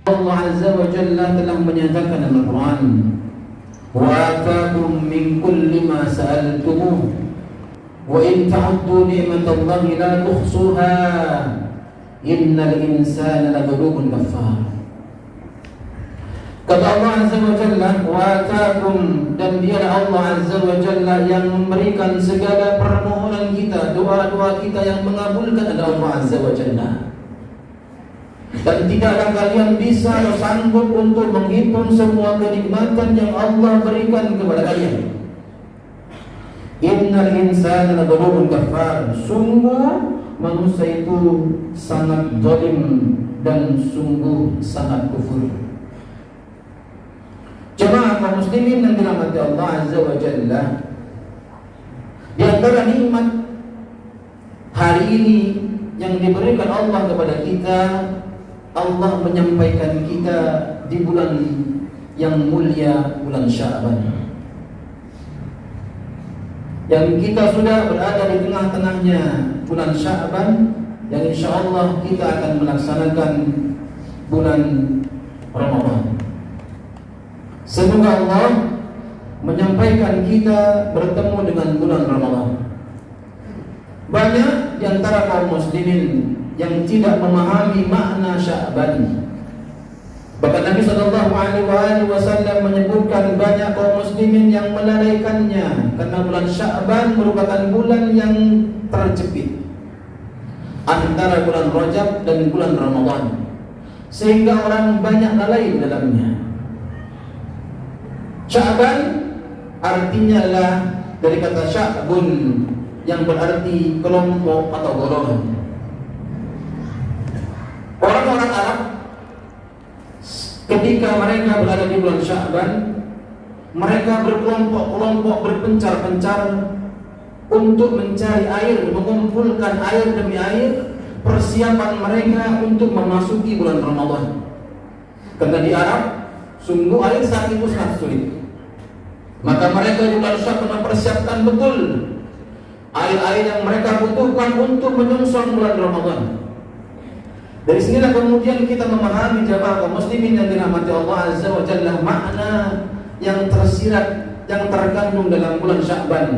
Allah Azza wa Jalla telah menyatakan dalam Al-Quran, wa atakum min kulli ma sa'altumuh wa in ta'uddu ni'matallahi la tuhsuha innal insana ladzalumun kafar. Kata Allah Azza wa Jalla, wa atakum, dan dialah Allah Azza wa Jalla yang memberikan segala permohonan kita, doa-doa kita yang mengabulkan adalah Allah Azza wa Jalla. Dan tidaklah kalian bisa atau sanggup untuk menghitung semua kenikmatan yang Allah berikan kepada kalian. Innal insana ladzalumun kafar. Sungguh manusia itu sangat zalim dan sungguh sangat kufur. Jemaah kaum muslimin yang dirahmati Allah Azza wa Jalla, di antara nikmat hari ini yang diberikan Allah kepada kita, Allah menyampaikan kita di bulan yang mulia, bulan Sya'ban, yang kita sudah berada di tengah-tengahnya bulan Sya'ban, yang insya Allah kita akan melaksanakan bulan Ramadan. Semoga Allah menyampaikan kita bertemu dengan bulan Ramadan. Banyak di antara kaum muslimin yang tidak memahami makna Sya'ban. Bahkan Nabi SAW menyebutkan banyak kaum muslimin yang melalaikannya karena bulan Sya'ban merupakan bulan yang terjepit antara bulan Rajab dan bulan Ramadan, sehingga orang banyak lalai di dalamnya. Sya'ban artinya adalah dari kata sya'bun yang berarti kelompok atau golongan. Orang-orang Arab ketika mereka berada di bulan Sya'ban, mereka berkelompok-kelompok, berpencar-pencar untuk mencari air, mengumpulkan air demi air, persiapan mereka untuk memasuki bulan Ramadan. Karena di Arab sungguh air saat itu sangat sulit. Maka mereka di bulan Sya'ban mempersiapkan betul air-air yang mereka butuhkan untuk menyongsong bulan Ramadan. Dari sinilah kemudian kita memahami jamaah kaum muslimin yang dirahmati Allah Azza wa Jalla makna yang tersirat, yang terkandung dalam bulan Sya'ban.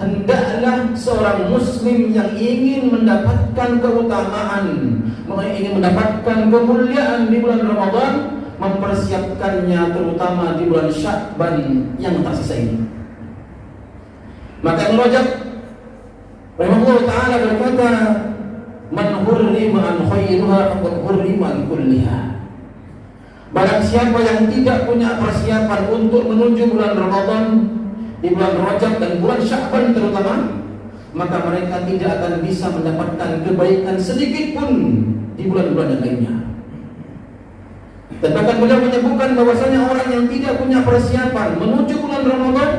Hendaklah seorang muslim yang ingin mendapatkan keutamaan, ingin mendapatkan kemuliaan di bulan Ramadan, mempersiapkannya terutama di bulan Sya'ban yang tersisa ini. Maka Ibnu Rajab rahimahullah ta'ala berkata, man hurrima an khairuha faqad hurrima an kulliha. Barang siapa yang tidak punya persiapan untuk menuju bulan Ramadan, di bulan Rajab dan bulan Sya'ban terutama, maka mereka tidak akan bisa mendapatkan kebaikan sedikit pun di bulan-bulan yang lainnya. Dan bahkan beliau menyebutkan bahwasanya orang yang tidak punya persiapan menuju bulan Ramadan,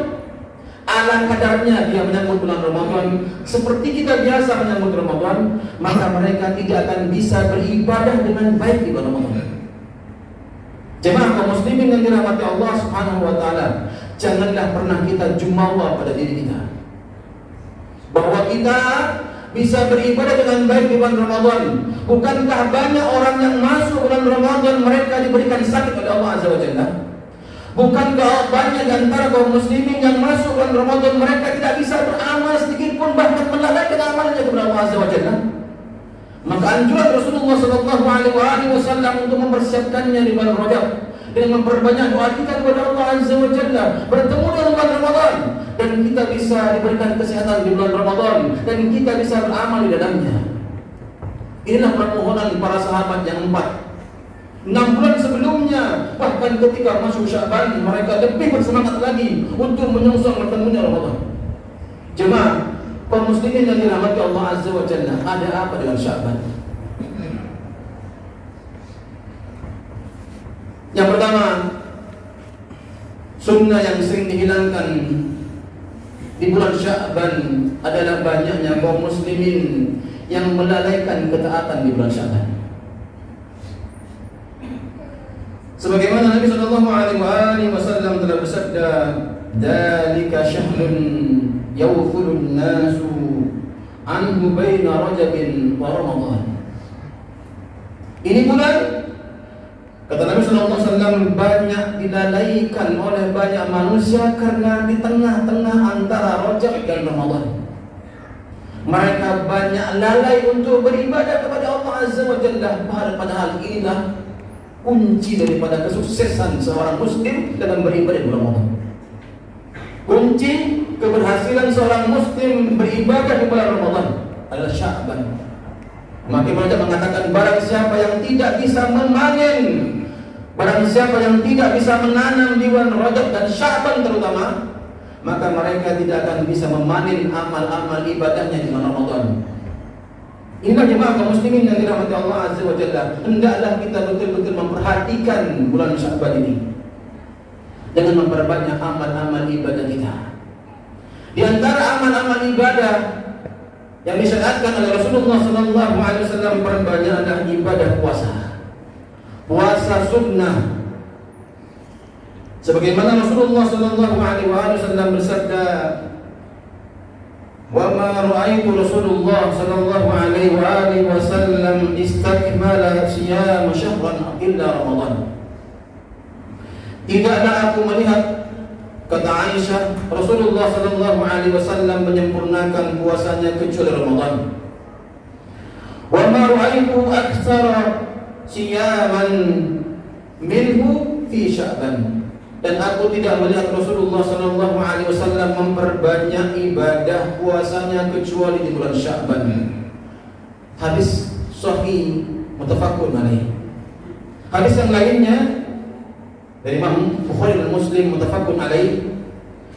ala kadarnya dia menyambut bulan Ramadan seperti kita biasa menyambut Ramadan, maka mereka tidak akan bisa beribadah dengan baik di bulan Ramadan. Jemaah kaum muslimin yang dirahmati Allah Subhanahu wa taala, janganlah pernah kita jumawa pada diri kita bahwa kita bisa beribadah dengan baik di bulan Ramadan. Bukankah banyak orang yang masuk bulan Ramadan mereka diberikan sakit oleh Allah Azza wa Jalla? Bukankah banyak di antara kaum muslimin yang masuk bulan Ramadan mereka tidak bisa beramal sedikit pun, bahkan melalaikan amalnya kepada Allah Azza wa Jalla? Maka anjuran Rasulullah SAW untuk mempersiapkannya di bulan Rajab dengan memperbanyak doa kita kepada Allah Azza wa Jalla, bertemu dengan bulan Ramadan, dan kita bisa diberikan kesehatan di bulan Ramadan, dan kita bisa beramal di dalamnya. Inilah permohonan para sahabat yang 6 bulan sebelumnya, bahkan ketika masuk Sya'ban mereka lebih bersemangat lagi untuk menyongsong bertemunya Ramadan. Jemaah kaum muslimin yang dirahmati Allah Azza wa Jalla, ada apa dengan Sya'ban? Yang pertama, sunnah yang sering dihilangkan di bulan Sya'ban adalah banyaknya kaum muslimin yang melalaikan ketaatan di bulan Sya'ban. Sebagaimana Nabi SAW telah bersabda, "Dzalika syahrun yawfulun nasu anhu baina Rajabin wa Ramadan." Ini bulan, Kata Nabi SAW, banyak dilalaikan oleh banyak manusia karena di tengah-tengah antara Rajab dan Ramadan mereka banyak lalai untuk beribadah kepada Allah Azza wa Jalla. Padahal inilah kunci daripada kesuksesan seorang muslim dalam beribadah di Ramadan. Kunci keberhasilan seorang muslim beribadah di bulan Ramadan adalah Sya'ban. Maka mereka mengatakan, barang siapa yang tidak bisa memanen, barang siapa yang tidak bisa menanam di bulan Rajab dan Sya'ban terutama, maka mereka tidak akan bisa memanen amal-amal ibadahnya di bulan Ramadan. Inilah jemaah kaum muslimin yang dirahmati Allah Azza wa Jalla. Hendaklah kita betul-betul memperhatikan bulan Sya'ban ini dengan memperbanyak amal-amal ibadah kita. Di antara amal-amal ibadah yang disyariatkan oleh Rasulullah SAW perbanyak adalah ibadah puasa. Puasa sunnah. Sebagaimana Rasulullah SAW bersabda, "Wa ma ra'aitu Rasulullah SAW istakmala siyam syahran illa Ramadan." Tidaklah aku melihat, kata Aisyah, Rasulullah SAW menyempurnakan puasanya kecuali Ramadan. Wa ma ra'aitu aktsara siyaman minhu fi Sya'ban. Dan aku tidak melihat Rasulullah SAW memperbanyak ibadah puasanya kecuali di bulan Sya'ban. Hadis sahih muttafaqun alaih. Hadis yang lainnya dari Imam Bukhari dan Muslim muttafaqun alaih,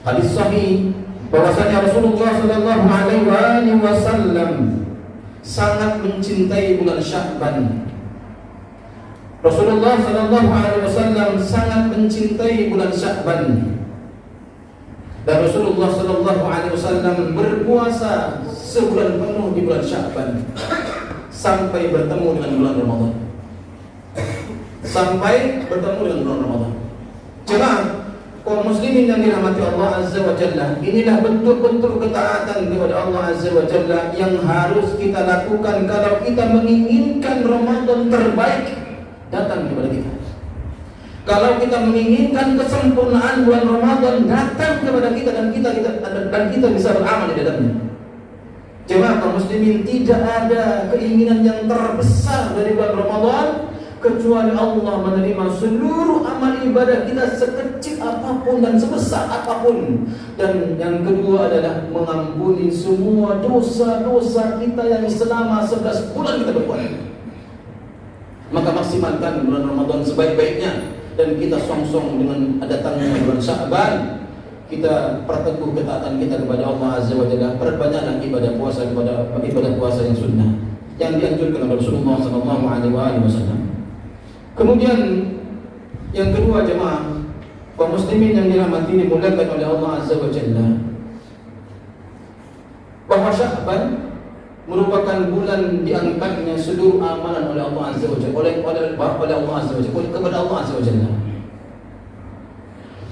hadis sahih bahwasanya Rasulullah SAW sangat mencintai bulan Sya'ban. Rasulullah SAW sangat mencintai bulan Sya'ban, dan Rasulullah SAW berpuasa sebulan penuh di bulan Sya'ban sampai bertemu dengan bulan Ramadan. Sampai bertemu dengan bulan Ramadan. Jemaah kaum muslimin yang dirahmati Allah Azza wa Jalla, inilah bentuk-bentuk ketaatan kepada Allah Azza wa Jalla yang harus kita lakukan kalau kita menginginkan Ramadan terbaik datang kepada kita. Kalau kita menginginkan kesempurnaan bulan Ramadan datang kepada kita dan kita bisa beramal di dalamnya. Jemaah kaum muslimin, tidak ada keinginan yang terbesar dari bulan Ramadan kecuali Allah menerima seluruh amal ibadah kita sekecil apapun dan sebesar apapun. Dan yang kedua adalah mengampuni semua dosa-dosa kita yang selama 11 bulan kita berbuat. Maka maksimalkan bulan Ramadan sebaik-baiknya, dan kita song-song dengan datangnya bulan Sya'ban, kita perteguh ketaatan kita kepada Allah Azza wa Jalla. Perbanyaklah ibadah puasa yang sunnah yang dianjurkan oleh Rasulullah SAW. Kemudian yang kedua, jemaah kaum muslimin yang dirahmati dimuliakan oleh Allah Azza wa Jalla, bahwa Sya'ban merupakan bulan diangkatnya seluruh amalan oleh Allah Azza wa Jalla, oleh Allah Azza wa Jalla, kepada Allah Azza wa Jalla.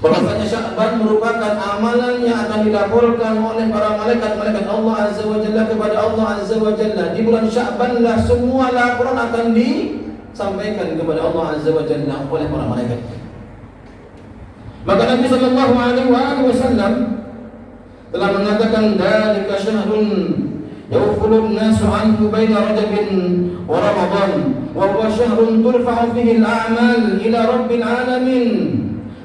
Bahwasanya Sya'ban merupakan amalan yang akan dilaporkan oleh para malaikat Allah Azza wa Jalla kepada Allah Azza wa Jalla. Di bulan Sya'ban lah semua laporan akan disampaikan kepada Allah Azza wa Jalla oleh para malaikat. Maka Nabi SAW telah mengatakan, "Dzalika syahrun yawfulun nasu anhu baina Rajabin wa Ramadan, wa huwa syahrun turfa'u fihi al-a'mal ila rabbil alamin,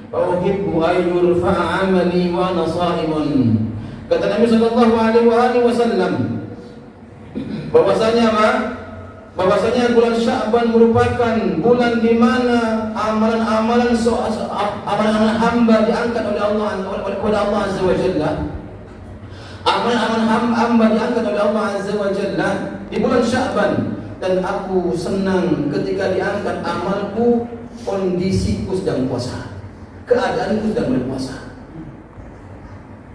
fa uhibbu an yurfa'a 'amali wa ana sha'imun." Kata Nabi SAW bahwasanya bulan Sya'ban merupakan bulan di mana amalan-amalan hamba diangkat oleh Allah Azza wa Jalla. Amalan hamba diangkat oleh Allah Azza wa Jalla di bulan Sya'ban, dan aku senang ketika diangkat amalku kondisiku sedang puasa, keadaanku sedang berpuasa.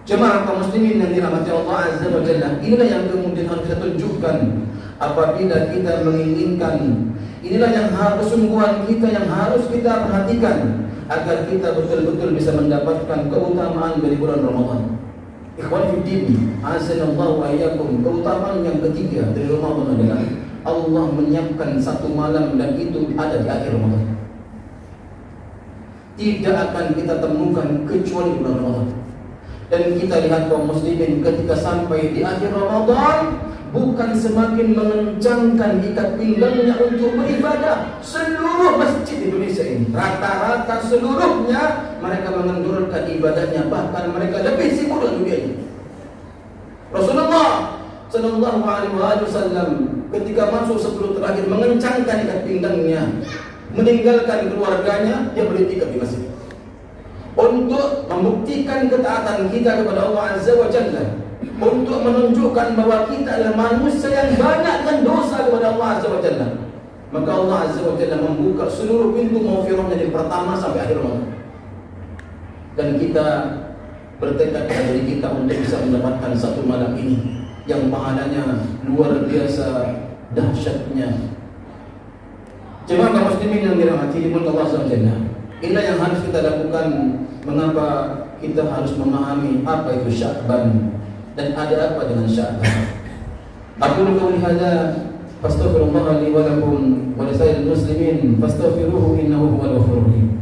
Jemaah kaum muslimin yang dirahmati Allah Azza wa Jalla, inilah yang kemudian harus kita tunjukkan apabila kita menginginkan. Inilah yang kesungguhan kita yang harus kita perhatikan agar kita betul-betul bisa mendapatkan keutamaan dari bulan Ramadan. Ikhwan fiddin, azanallahu wa iyyakum. Keutamaan yang ketiga dari Ramadan adalah Allah menyiapkan satu malam, dan itu ada di akhir Ramadan. tidak akan kita temukan kecuali bulan Ramadan. Dan kita lihat kaum muslimin ketika sampai di akhir Ramadan, bukan semakin mengencangkan ikat pinggangnya untuk beribadah. Seluruh masjid Indonesia ini, rata-rata seluruhnya mereka mengendurkan ibadahnya, bahkan mereka lebih sibuk dengan dunia ini. Rasulullah Sallallahu Alaihi Wasallam ketika masuk 10 terakhir mengencangkan ikat pinggangnya, meninggalkan keluarganya, dia beriktikaf di masjid untuk membuktikan ketaatan kita kepada Allah Azza wa Jalla, untuk menunjukkan bahwa kita adalah manusia yang banyak dengan dosa kepada Allah Azza wa Jalla. Maka Allah Azza wa Jalla membuka seluruh pintu maghfirahnya dari pertama sampai akhir Ramadan. Dan kita bertekad pada diri kita untuk bisa mendapatkan satu malam ini yang pahalanya luar biasa dahsyatnya. Jemaah kaum muslimin yang dirahmati Allah Azza wa Jalla, inilah yang harus kita lakukan. Mengapa kita harus memahami apa itu Sya'ban dan ada apa dengan Sya'ban. Aku qauli hadza fastaghfirullah li wa lakum wa lisa'il muslimin fastaghfiruhu innahu huwal ghafurur rahim.